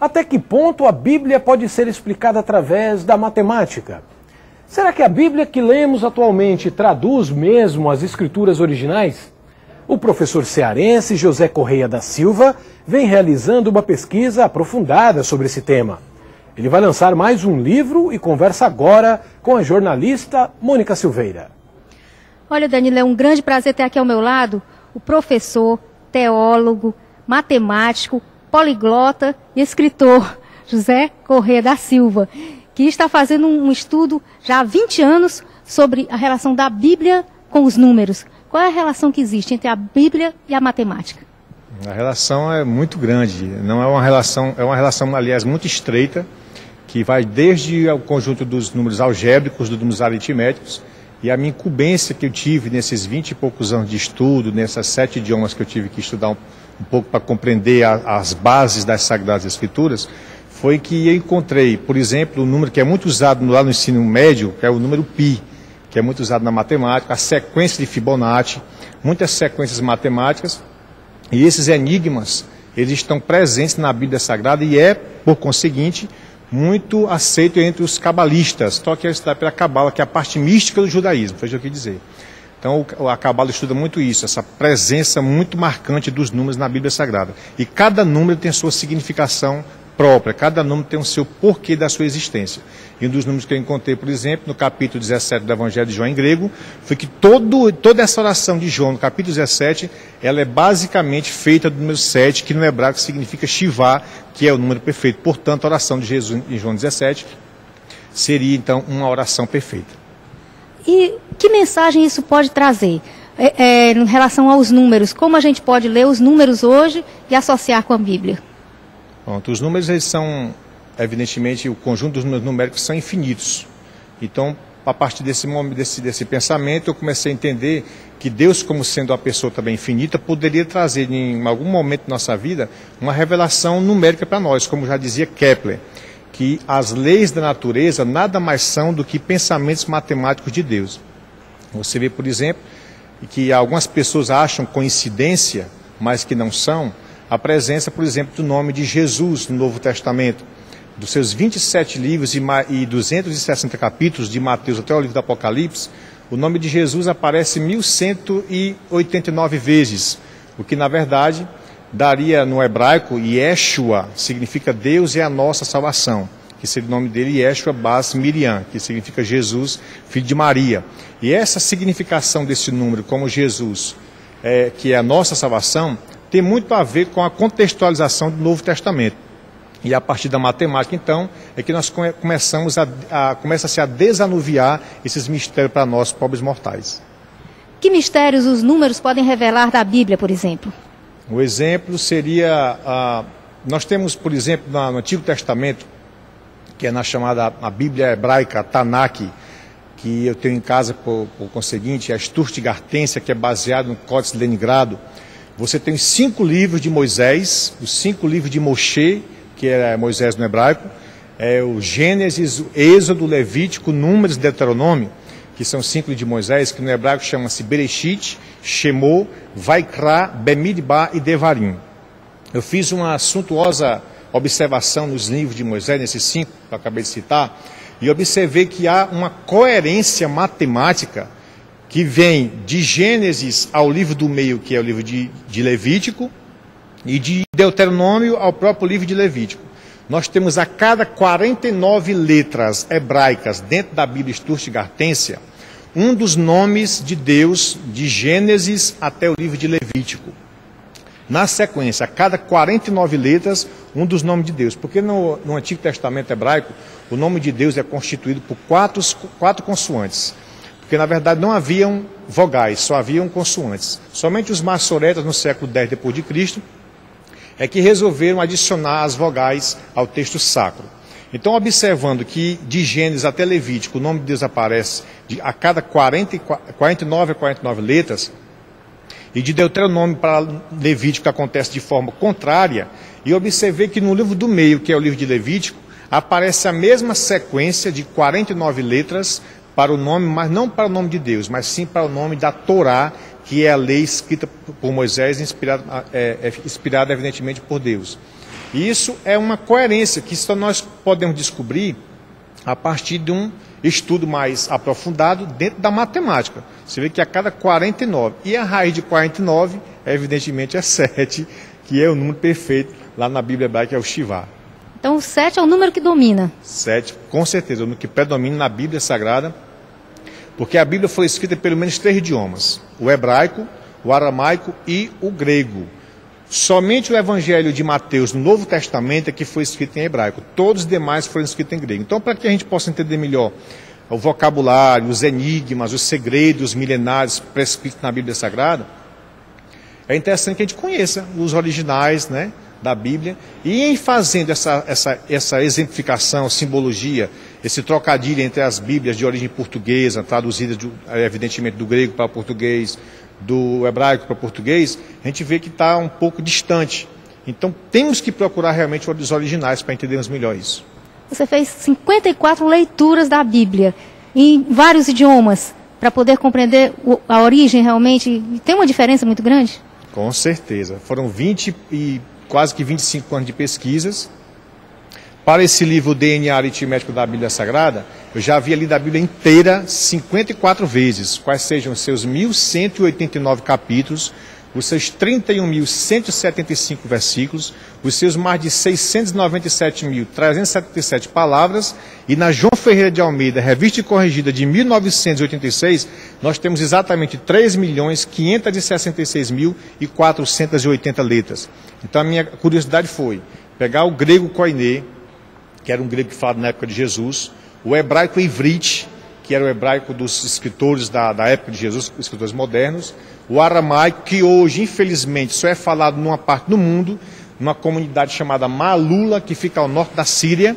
Até que ponto a Bíblia pode ser explicada através da matemática? Será que a Bíblia que lemos atualmente traduz mesmo as escrituras originais? O professor cearense José Correia da Silva vem realizando uma pesquisa aprofundada sobre esse tema. Ele vai lançar mais um livro e conversa agora com a jornalista Mônica Silveira. Olha, Danilo, é um grande prazer ter aqui ao meu lado o professor, teólogo, matemático, poliglota e escritor José Correia da Silva, que está fazendo um estudo já há 20 anos sobre a relação da Bíblia com os números. Qual é a relação que existe entre a Bíblia e a matemática? A relação é muito grande, não é uma relação, aliás, muito estreita, que vai desde o conjunto dos números algébricos, dos números aritméticos, e a minha incumbência que eu tive nesses 20 e poucos anos de estudo, nessas 7 idiomas que eu tive que estudar um pouco para compreender as bases das Sagradas Escrituras, foi que eu encontrei, por exemplo, um número que é muito usado lá no ensino médio, que é o número π, que é muito usado na matemática, a sequência de Fibonacci, muitas sequências matemáticas, e esses enigmas, eles estão presentes na Bíblia Sagrada e é, por conseguinte, muito aceito entre os cabalistas. Estou aqui a estudar pela Cabala, que é a parte mística do judaísmo, foi o que eu quis dizer. Então a Cabala estuda muito isso, essa presença muito marcante dos números na Bíblia Sagrada. E cada número tem sua significação própria, cada número tem o seu porquê da sua existência. E um dos números que eu encontrei, por exemplo, no capítulo 17 do Evangelho de João em grego, foi que toda essa oração de João, no capítulo 17, ela é basicamente feita do número 7, que no hebraico significa Shivá, que é o número perfeito. Portanto, a oração de Jesus em João 17 seria, então, uma oração perfeita. E que mensagem isso pode trazer em relação aos números? Como a gente pode ler os números hoje e associar com a Bíblia? Pronto, os números, eles são, evidentemente, o conjunto dos números numéricos são infinitos. Então, a partir desse pensamento, eu comecei a entender que Deus, como sendo uma pessoa também infinita, poderia trazer em algum momento da nossa vida uma revelação numérica para nós, como já dizia Kepler, que as leis da natureza nada mais são do que pensamentos matemáticos de Deus. Você vê, por exemplo, que algumas pessoas acham coincidência, mas que não são, a presença, por exemplo, do nome de Jesus no Novo Testamento. Dos seus 27 livros e 260 capítulos de Mateus até o livro do Apocalipse, o nome de Jesus aparece 1189 vezes, o que na verdade daria no hebraico Yeshua, significa Deus é a nossa salvação, que seria o nome dele Yeshua Bas Miriam, que significa Jesus, filho de Maria. E essa significação desse número como Jesus, que é a nossa salvação, tem muito a ver com a contextualização do Novo Testamento. E a partir da matemática, então, é que nós começa-se a desanuviar esses mistérios para nós, pobres mortais. Que mistérios os números podem revelar da Bíblia, por exemplo? O exemplo seria, nós temos, por exemplo, no Antigo Testamento, que é na chamada a Bíblia hebraica, Tanakh, que eu tenho em casa, por conseguinte, a Sturtgartensia, que é baseado no Códice de Leningrado. Você tem os 5 livros de Moisés, os 5 livros de Moshe, que é Moisés no hebraico, o Gênesis, o Êxodo, Levítico, Números e Deuteronômio, que são 5 livros de Moisés, que no hebraico chama-se Bereshit, Shemot, Vaikra, Bemidbar e Devarim. Eu fiz uma suntuosa observação nos livros de Moisés, nesses 5 que eu acabei de citar, e observei que há uma coerência matemática que vem de Gênesis ao livro do meio, que é o livro de Levítico, e de Deuteronômio ao próprio livro de Levítico. Nós temos a cada 49 letras hebraicas dentro da Bíblia Sturtgartensia, um dos nomes de Deus, de Gênesis até o livro de Levítico. Na sequência, a cada 49 letras, um dos nomes de Deus. Porque no Antigo Testamento hebraico, o nome de Deus é constituído por quatro consoantes. Porque, na verdade, não haviam vogais, só haviam consoantes. Somente os maçoretas, no século X d.C., é que resolveram adicionar as vogais ao texto sacro. Então, observando que de Gênesis até Levítico, o nome de Deus aparece a cada 49 a 49 letras, e de Deuteronômio para Levítico acontece de forma contrária, e observei que no livro do meio, que é o livro de Levítico, aparece a mesma sequência de 49 letras para o nome, mas não para o nome de Deus, mas sim para o nome da Torá, que é a lei escrita por Moisés, inspirada evidentemente por Deus. E isso é uma coerência que só nós podemos descobrir a partir de um estudo mais aprofundado dentro da matemática. Você vê que a cada 49, e a raiz de 49, evidentemente, é 7, que é o número perfeito lá na Bíblia hebraica, é o Shivá. Então o 7 é o número que domina. 7, com certeza, é o número que predomina na Bíblia Sagrada, porque a Bíblia foi escrita em pelo menos 3 idiomas, o hebraico, o aramaico e o grego. Somente o Evangelho de Mateus, no Novo Testamento, é que foi escrito em hebraico. Todos os demais foram escritos em grego. Então, para que a gente possa entender melhor o vocabulário, os enigmas, os segredos milenares prescritos na Bíblia Sagrada, é interessante que a gente conheça os originais, né, da Bíblia. E em fazendo essa exemplificação, simbologia, esse trocadilho entre as Bíblias de origem portuguesa, traduzidas evidentemente do grego para o português, do hebraico para o português, a gente vê que está um pouco distante. Então temos que procurar realmente os originais para entendermos melhor isso. Você fez 54 leituras da Bíblia em vários idiomas para poder compreender a origem realmente. Tem uma diferença muito grande? Com certeza. Foram 20 e quase que 25 anos de pesquisas. Para esse livro, o DNA aritmético da Bíblia Sagrada, eu já havia lido a Bíblia inteira 54 vezes, quais sejam os seus 1.189 capítulos, os seus 31.175 versículos, os seus mais de 697.377 palavras, e na João Ferreira de Almeida, revista e corrigida de 1986, nós temos exatamente 3.566.480 letras. Então a minha curiosidade foi pegar o grego koiné, que era um grego que falava na época de Jesus, o hebraico ivrit, que era o hebraico dos escritores da época de Jesus, escritores modernos, o aramaico, que hoje, infelizmente, só é falado numa parte do mundo, numa comunidade chamada Malula, que fica ao norte da Síria,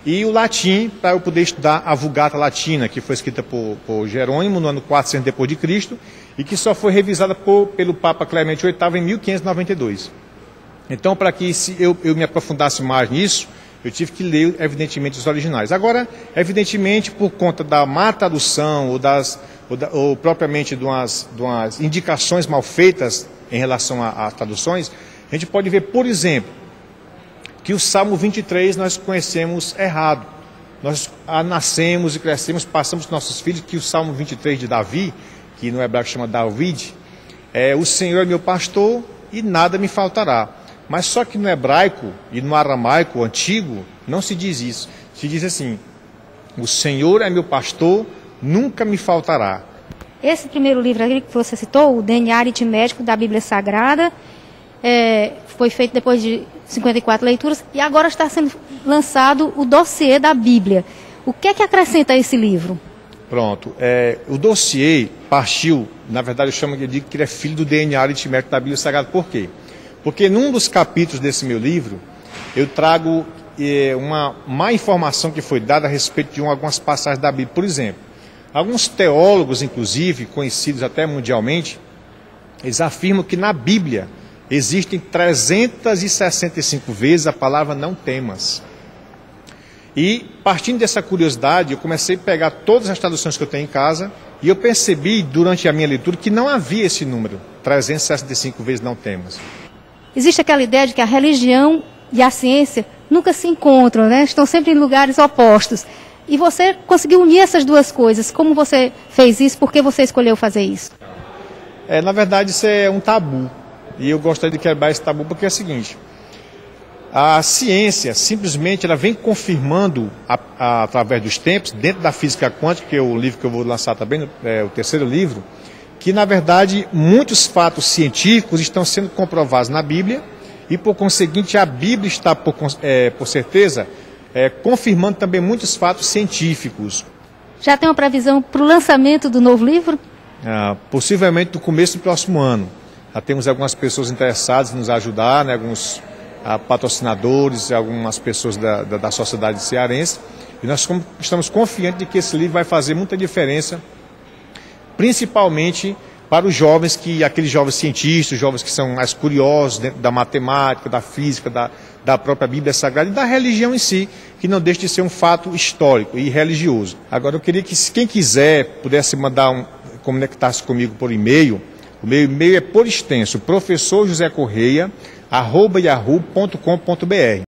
e o latim, para eu poder estudar a Vulgata Latina, que foi escrita por Jerônimo no ano 400 depois de Cristo, e que só foi revisada pelo Papa Clemente VIII em 1592. Então, para que eu me aprofundasse mais nisso, eu tive que ler, evidentemente, os originais. Agora, evidentemente, por conta da má tradução ou propriamente de umas indicações mal feitas em relação a traduções, a gente pode ver, por exemplo, que o Salmo 23 nós conhecemos errado. Nós nascemos e crescemos, passamos para nossos filhos que o Salmo 23 de Davi, que no hebraico chama David, é o Senhor é meu pastor e nada me faltará. Mas só que no hebraico e no aramaico antigo não se diz isso. Se diz assim: o Senhor é meu pastor, nunca me faltará. Esse primeiro livro aqui que você citou, o DNA aritmético da Bíblia Sagrada, foi feito depois de 54 leituras e agora está sendo lançado o dossiê da Bíblia. O que é que acrescenta a esse livro? Pronto. O dossiê partiu, na verdade eu digo que ele é filho do DNA aritmético da Bíblia Sagrada. Por quê? Porque num dos capítulos desse meu livro, eu trago uma má informação que foi dada a respeito de algumas passagens da Bíblia. Por exemplo, alguns teólogos, inclusive, conhecidos até mundialmente, eles afirmam que na Bíblia existem 365 vezes a palavra não temas. E, partindo dessa curiosidade, eu comecei a pegar todas as traduções que eu tenho em casa e eu percebi, durante a minha leitura, que não havia esse número, 365 vezes não temas. Existe aquela ideia de que a religião e a ciência nunca se encontram, né? Estão sempre em lugares opostos. E você conseguiu unir essas duas coisas. Como você fez isso? Por que você escolheu fazer isso? Na verdade, isso é um tabu. E eu gostaria de quebrar esse tabu porque é o seguinte: a ciência simplesmente ela vem confirmando através dos tempos, dentro da física quântica, que é o livro que eu vou lançar também, o terceiro livro, que na verdade muitos fatos científicos estão sendo comprovados na Bíblia e por conseguinte a Bíblia está por certeza confirmando também muitos fatos científicos. Já tem uma previsão para o lançamento do novo livro? Possivelmente no começo do próximo ano. Já temos algumas pessoas interessadas em nos ajudar, né, alguns patrocinadores, algumas pessoas da sociedade cearense, e nós estamos confiantes de que esse livro vai fazer muita diferença, principalmente para os jovens, aqueles jovens cientistas, jovens que são mais curiosos dentro da matemática, da física, da própria Bíblia Sagrada e da religião em si, que não deixa de ser um fato histórico e religioso. Agora eu queria que quem quiser pudesse conectar-se comigo por e-mail. O meu e-mail é por extenso, professorjosecorreia, @yahoo.com.br.